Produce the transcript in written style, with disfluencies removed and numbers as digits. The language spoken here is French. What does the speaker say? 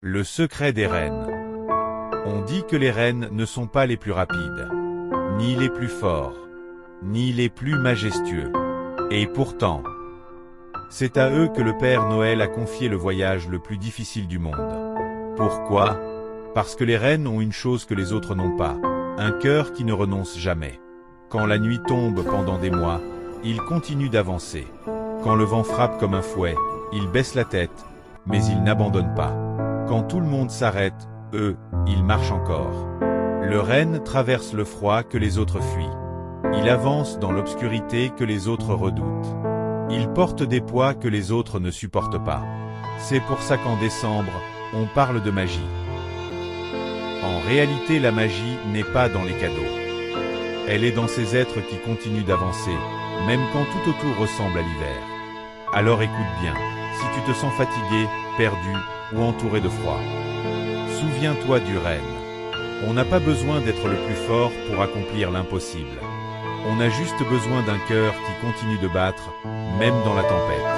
Le secret des rennes. On dit que les rennes ne sont pas les plus rapides, ni les plus forts, ni les plus majestueux. Et pourtant, c'est à eux que le Père Noël a confié le voyage le plus difficile du monde. Pourquoi? Parce que les rennes ont une chose que les autres n'ont pas, un cœur qui ne renonce jamais. Quand la nuit tombe pendant des mois, ils continuent d'avancer. Quand le vent frappe comme un fouet, ils baissent la tête, mais ils n'abandonnent pas. Quand tout le monde s'arrête, eux, ils marchent encore. Le renne traverse le froid que les autres fuient. Il avance dans l'obscurité que les autres redoutent. Il porte des poids que les autres ne supportent pas. C'est pour ça qu'en décembre, on parle de magie. En réalité, la magie n'est pas dans les cadeaux. Elle est dans ces êtres qui continuent d'avancer, même quand tout autour ressemble à l'hiver. Alors écoute bien, si tu te sens fatigué, perdu ou entouré de froid. Souviens-toi du renne. On n'a pas besoin d'être le plus fort pour accomplir l'impossible. On a juste besoin d'un cœur qui continue de battre, même dans la tempête.